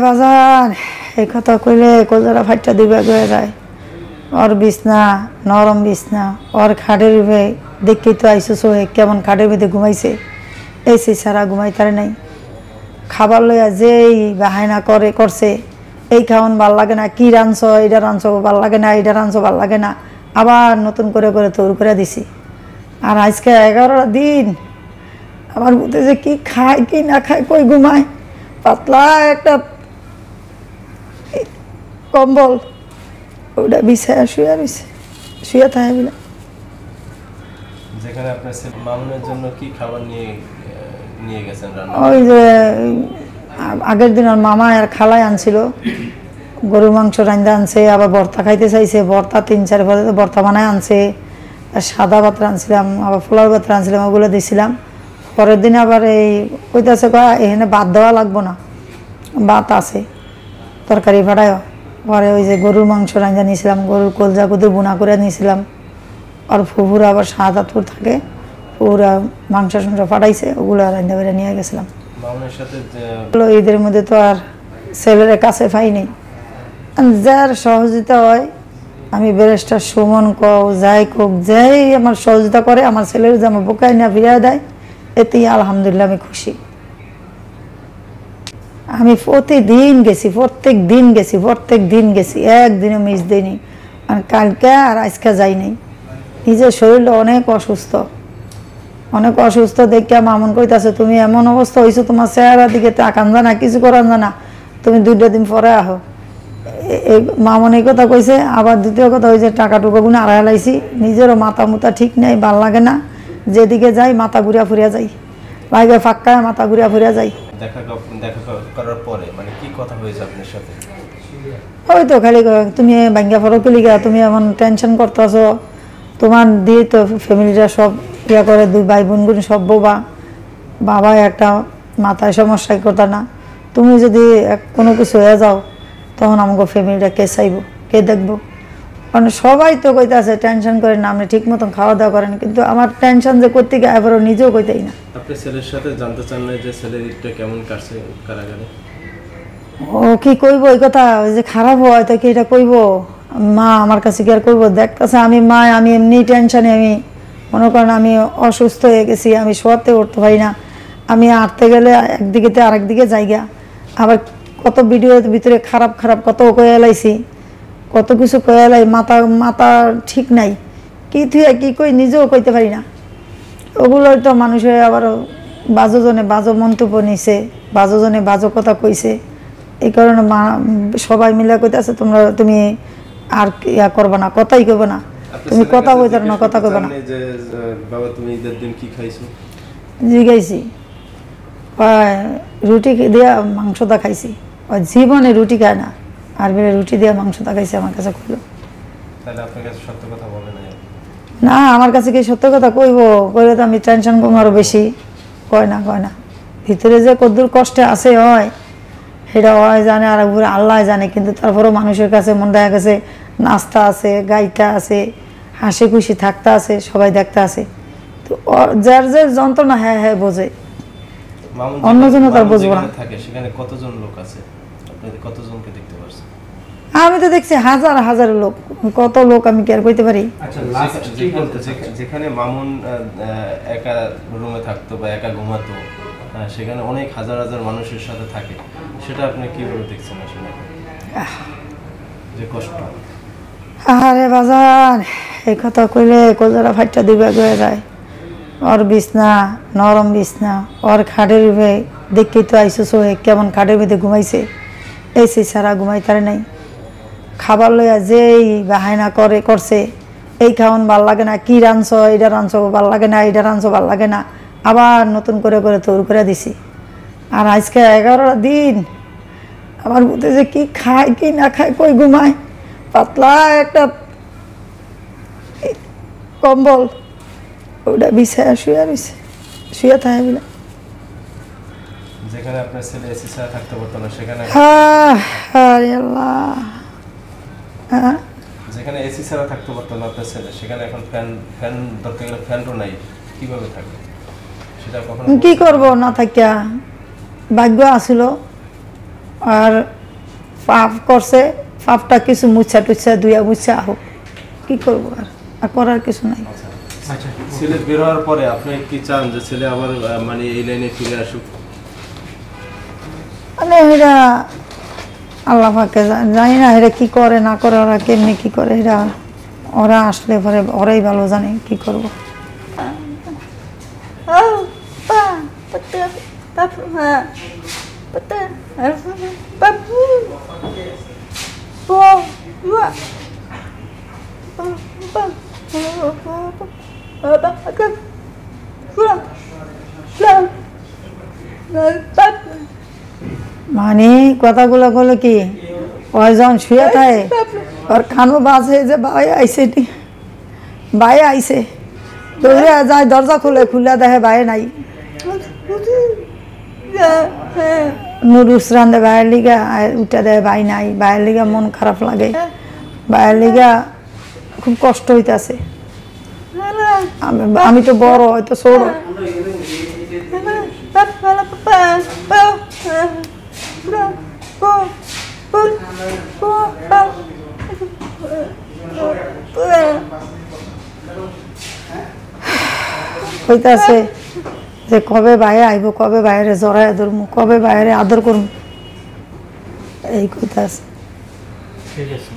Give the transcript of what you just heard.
বাজার এই কথা কইলে কলজারা ফাইটটা দিবে গয়ে যায়। ওর বিছনা নরম বিছনা, ওর খাটের উপরে দেখি তো আইসো সোহে কেমন খাটের মধ্যে ঘুমাইছে, এসি ছাড়া ঘুমাইতারে নাই। খাবার লইয়া যেই বাহানা করছে, এই খাওয়ান ভাল লাগে না, কি রাঁধছ এটা রাঁধছ ভাল লাগে না, এটা রাঁধছ ভাল লাগে না, আবার নতুন করে তৈরি করে দিছি। আর আজকে 11টা দিন আমার বুঝতে যে কি খায় কি না খায়, কই ঘুমায়, পাতলা একটা কম্বল ওটা বিছায়া শুয়ে রয়েছে, শুয়ে থাকে বলে। যেখানে আপনার মামুনের জন্য কি খাবার নিয়ে গেছেন রান্না? ওই যে আগের দিন ওর মামা আর খালাই আনছিল, গরুর মাংস রান্দা আনছে, আবার ভর্তা খাইতে চাইছে, ভর্তা 3-4 পরে ভর্তা বানায় আনছে, আর সাদা ভাত রাঁধছিলাম, আবার পোলাও ভাত রাঁধছিলাম, ওগুলো দিছিলাম। পরের দিন আবার এই কইতাছে এখানে ভাত দেওয়া লাগবো না, ভাত আছে, তরকারি ভাড়ায়। পরে ওই যে গরুর মাংস রাঁধা নিয়েছিলাম, গরুর কলজা কুদুর বুনা করে নিয়েছিলাম। আর ফুফুরা আবার শাহাদাতপুর থাকে, পুরা মাংস ফাটাইছে, ওগুলো রাঁধা করে নিয়ে গেছিলাম। ঈদের মধ্যে তো আর ছেলের কাছে পাই নেই, যার সহযোগিতা হয়, আমি ব্যারিস্টার সুমন যাই কোক যাই আমার সহযোগিতা করে, আমার ছেলের যে আমার বোকায় না ফিরিয়ে দেয়, এতেই আলহামদুলিল্লাহ আমি খুশি। আমি প্রত্যেক দিন গেছি, একদিনও মিস দিইনি। আর কালকে আর আজকে যাই নাই, নিজের শরীরটা অনেক অসুস্থ দেখে মামুন কইতাছে তুমি এমন অবস্থা হয়েছো, তোমার চেহারা দিকে তাকান জানা, কিছু করান জানা, তুমি 2টা দিন পরে আহো। মামুন এই কথা কইছে। আবার দ্বিতীয় কথা হয়েছে টাকা টুকা গুলো আড়াই লাইছি, নিজেরও মাথা মুথা ঠিক নেই, ভাল লাগে না, যেদিকে যাই মাথা ঘুরিয়া ফুরিয়া যাই, বাইরে ফাঁকায় মাথা ঘুরিয়া ফুরিয়া যাই। দেখা করার পরে মানে কি কথা হয়েছে আপনার সাথে? ওই তো খালি তুমি ভাঙ্গা ফরক লিগা, তুমি এমন টেনশন করতেছো, তোমার দিয়ে তো ফ্যামিলিটা সব ইয়া করে, 2 ভাই বোন সব বাবা একটা মাথায় সমস্যায় কথা না, তুমি যদি কোনো কিছু হয়ে যাও তখন আমাকে ফ্যামিলিটা কে চাইব, কে দেখবো? কারণ সবাই তো কইতাছে টেনশন করেন না, আপনি ঠিক মতন খাওয়া দাওয়া করেন, কিন্তু আমার টেনশন যে করতে গিয়ে এবারও নিজেও কইতাই না। আপনি ছেলের সাথে জানতে চান না যে ছেলের ঈদটা কেমন কাটছে কারাগারে? ও কি কইব এই কথা, ওই যে খারাপ হয় তো কি এটা কইব? মা আমার কাছে কি আর কইব? দেখতেছে আমি মা, আমি এমনি টেনশনে, আমি মনে করেন আমি অসুস্থ হয়ে গেছি, আমি শোয়াতে উঠতে পারি না, আমি আটতে গেলে একদিকে আরেকদিকে জায়গা, আবার কত ভিডিওর ভিতরে খারাপ কত কয়ে এলাইছি, কত কিছু কয়ে এলাই, মাথা ঠিক নাই, কি থুয়ে কি কই নিজেও কইতে পারি না। ওগুলোই তো মানুষের আবার বাজোজনে বাজো মন্তব্য নিছে, বাজোজনে বাজো কথা কইছে, এই কারণে সবাই মিলে কইতেছে তুমি আর ইয়া করবে না, কথাই কইবে না, তুমি কথা কইতে না, কথা কইবে না। বাবা তুমি ঈদের দিন কি খাইছো? জিগাইছি, রুটি দিয়া মাংসটা খাইছি, জীবনে রুটি খায় না, আর বেড়ে রুটি দিয়া মাংসটা খাইছি, আমার কাছে কইলো। তাহলে আপনার কাছে সত্য কথা বলে না, আমার কাছে কি সত্য কথা কইব? কইলে তো আমি টেনশন করবো আরো বেশি। কয় না ভিতরে যে কদ্দুর কষ্টে আছে হয় সেটা হয় জানে, আর আল্লাহ জানে, কিন্তু তারপরেও মানুষের কাছে মন দেখা গেছে নাস্তা আছে, গাইটা আছে, হাসি খুশি থাকতে আছে, সবাই দেখতে আছে, তো যার যন্ত্রণা হ্যাঁ বোঝে, অন্যজন তার বুঝবো না। সেখানে কতজন লোক আছে, আপনাদের কতজনকে দেখতে পারছেন? আমি তো দেখছি হাজার লোক, কত লোক আমি কি আর কইতে পারি? যেখানে মামুন একা রুমে থাকতো বা একা ঘুমাতো, সেখানে অনেক হাজার মানুষের সাথে থাকে, সেটা আপনি কিভাবে দেখছেন আসলে যে কষ্ট? আরে বাজার এই কথা কইলে কলজারা ফাইটটা দিবে গয়ে যায়। ওর বিছনা নরম বিছনা, ওর খাটের উপরে দেখি তো আইসো সোহে কেমন খাটের মধ্যে ঘুমাইছে, এসি ছাড়া ঘুমাইতারে নাই। খাবার লইয়া যেই বাহানা করছে, এই খাওয়ান ভাল লাগে না, কি রাঁধছ এটা রাঁধছ ভাল লাগে না, এটা রাঁধছ ভাল লাগে না, আবার নতুন করে তৈরি করে দিছি। আর আজকে 11টা দিন আমার বুঝতে যে কি খায় কি না খায়, কই ঘুমায়, পাতলা একটা কম্বল ওটা বিছায়া শুয়ে রয়েছে, শুয়ে থাকে বলে। যেখানে আপনার ছেলে এসি ছাড়া থাকতে পারতো না, সেখানে যেখানে এসি ছাড়া থাকতে পারতো না আপনার ছেলে, সেখানে এখন ফ্যান ধরতে গেলে ফ্যানও নাই, কিভাবে থাকবে? সেটা কখনো কি করব না থাকিয়া ভাগ্য আসিল। আর পাপ করছে, পাপটা কিছু মুছা টুচ্ছা দুইয়া মুছা হোক, কি করবো আর করার কিছু নাই। আচ্ছা ছেলে বের হওয়ার পরে আপনি কি চান যে ছেলে আবার মানে এই লাইনে ফিরে আসুক? মানে এরা আল্লাহ পাকে জানি না এরা কি করে না করে, ওরা কেমনি কি করে, এরা ওরা আসলে পরে ওরাই ভালো জানে কি করব। মানে কথাগুলো বলে কি ওই যখন শুয়ে থাকে ওর খানো বাজে যে ভাই আইসে, ভাই আইসে দৌড়ে যায়, দরজা খুলে খুলে দেখে ভাই নাই। নুডলস রান্ধে ভাইয়ের লিগা, উঠে দেয় ভাই নাই, ভাইয়ের লিগা মন খারাপ লাগে, ভাইয়ের লিগা খুব কষ্ট হইতেছে। আমি তো বড়, হয়তো ছোট, হইতাছে যে কবে বাইরে আইব, কবে বাইরে জড়াই ধরবো, কবে বাইরে আদর করবো, এই কইতাছে। ঠিক আছে।